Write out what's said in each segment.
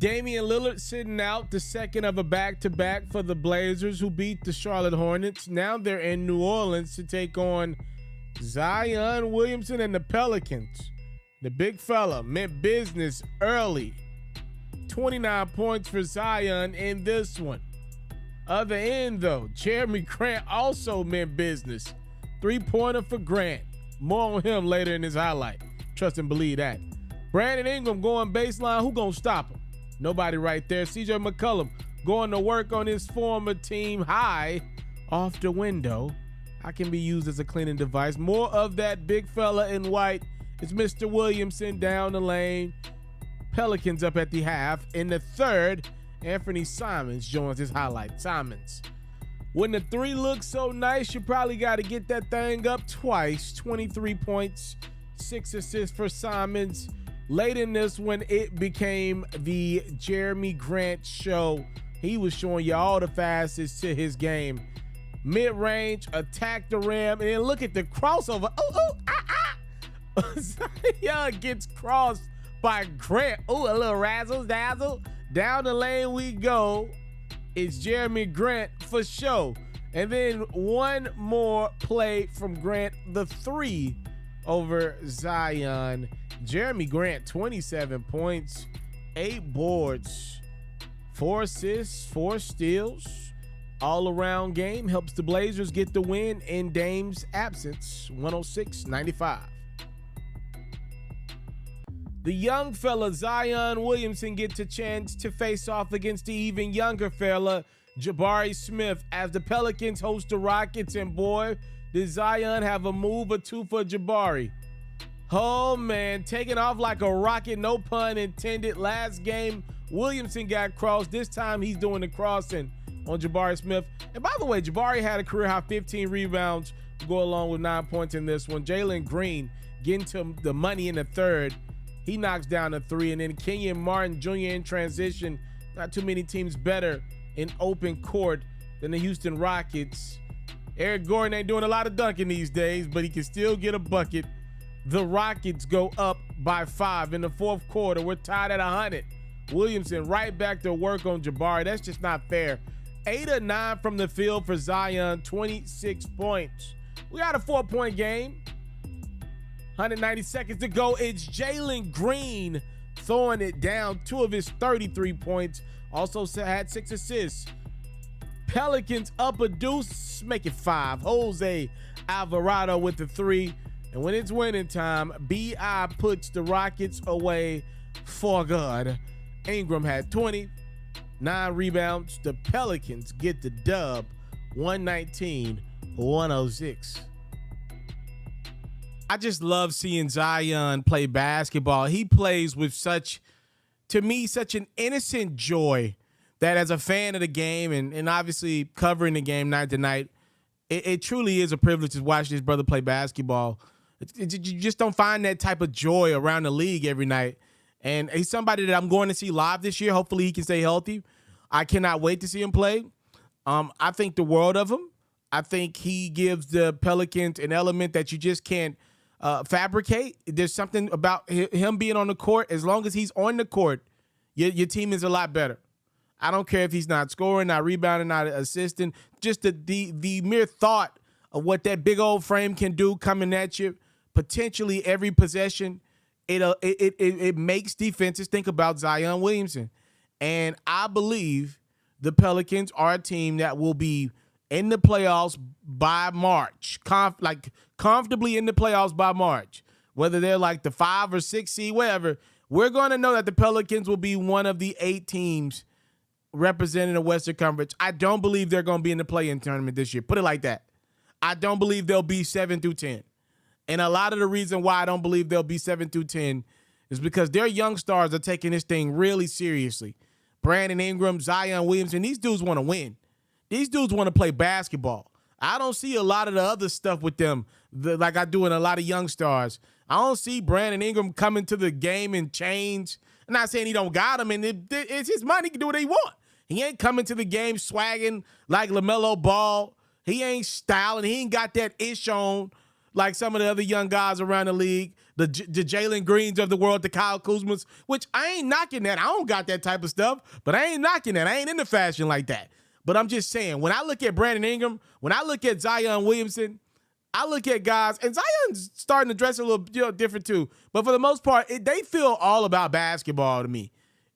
Damian Lillard sitting out the second of a back-to-back for the Blazers, who beat the Charlotte Hornets. Now they're in New Orleans to take on Zion Williamson and the Pelicans. The big fella meant business early. 29 points for Zion in this one. Other end, though, Jerami Grant also meant business. Three-pointer for Grant. More on him later in his highlight. Trust and believe that. Brandon Ingram going baseline. Who gonna stop him? Nobody right there. CJ McCollum going to work on his former team high off the window. I can be used as a cleaning device. More of that big fella in white. It's Mr. Williamson down the lane. Pelicans up at the half. In the third, Anthony Simons joins his highlight. Simons. When the three looks so nice, you probably got to get that thing up twice. 23 points, 6 assists for Simons. Late in this one, it became the Jerami Grant show. He was showing you all the facets to his game. Mid-range, attack the rim, and then look at the crossover. Zion gets crossed by Grant. A little razzle-dazzle. Down the lane we go. It's Jerami Grant for show. And then one more play from Grant, the three over Zion. Jerami Grant, 27 points, 8 boards, 4 assists, 4 steals. All-around game helps the Blazers get the win in Dame's absence, 106-95. The young fella, Zion Williamson, gets a chance to face off against the even younger fella, Jabari Smith, as the Pelicans host the Rockets. And boy, does Zion have a move or two for Jabari. Oh, man, taking off like a rocket, no pun intended. Last game, Williamson got crossed. This time, he's doing the crossing on Jabari Smith. And by the way, Jabari had a career-high 15 rebounds to go along with 9 points in this one. Jalen Green getting to the money in the third. He knocks down a three. And then Kenyon Martin Jr. in transition. Not too many teams better in open court than the Houston Rockets. Eric Gordon ain't doing a lot of dunking these days, but he can still get a bucket. The Rockets go up by 5 in the fourth quarter. We're tied at 100. Williamson right back to work on Jabari. That's just not fair. 8 of 9 from the field for Zion, 26 points. We got a 4-point game. 190 seconds to go. It's Jalen Green throwing it down. 2 of his 33 points. Also had 6 assists. Pelicans up a deuce, make it 5. Jose Alvarado with the 3. And when it's winning time, B.I. puts the Rockets away for good. Ingram had 20, 9 rebounds. The Pelicans get the dub, 119-106. I just love seeing Zion play basketball. He plays with such an innocent joy that as a fan of the game and obviously covering the game night to night, it truly is a privilege to watch this brother play basketball. You just don't find that type of joy around the league every night. And he's somebody that I'm going to see live this year. Hopefully he can stay healthy. I cannot wait to see him play. I think the world of him. I think he gives the Pelicans an element that you just can't fabricate. There's something about him being on the court. As long as he's on the court, your team is a lot better. I don't care if he's not scoring, not rebounding, not assisting. Just the mere thought of what that big old frame can do coming at you, potentially every possession, it makes defenses think about Zion Williamson. And I believe the Pelicans are a team that will be in the playoffs by March, comfortably in the playoffs by March, whether they're like the 5 or 6 seed, whatever. We're going to know that the Pelicans will be one of the 8 teams representing the Western Conference. I don't believe they're going to be in the play-in tournament this year. Put it like that. I don't believe they'll be 7 through 10. And a lot of the reason why I don't believe they'll be 7 through 10 is because their young stars are taking this thing really seriously. Brandon Ingram, Zion Williamson, these dudes want to win. These dudes want to play basketball. I don't see a lot of the other stuff with them like I do in a lot of young stars. I don't see Brandon Ingram coming to the game in chains. I'm not saying he don't got him, and it's his money. He can do what he want. He ain't coming to the game swagging like LaMelo Ball. He ain't styling. He ain't got that ish on like some of the other young guys around the league. the Jalen Greens of the world, the Kyle Kuzmas, which I ain't knocking that. I don't got that type of stuff, but I ain't knocking that. I ain't into fashion like that. But I'm just saying, when I look at Brandon Ingram, when I look at Zion Williamson, I look at guys, and Zion's starting to dress a little different too. But for the most part, they feel all about basketball to me.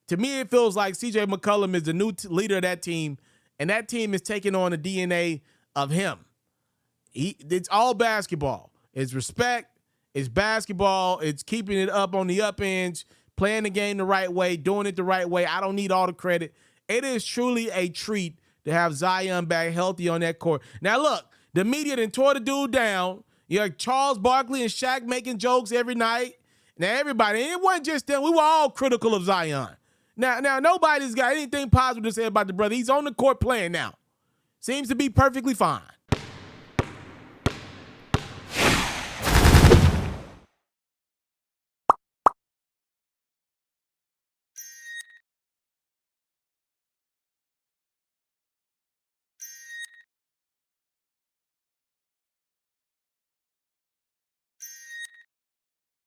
To me, it feels like C.J. McCollum is the new leader of that team, and that team is taking on the DNA of him. It's all basketball. It's respect. It's basketball. It's keeping it up on the up ends, playing the game the right way, doing it the right way. I don't need all the credit. It is truly a treat to have Zion back healthy on that court. Now, look, the media done tore the dude down. You have Charles Barkley and Shaq making jokes every night. Now, everybody, and it wasn't just them. We were all critical of Zion. Now, nobody's got anything positive to say about the brother. He's on the court playing now. Seems to be perfectly fine.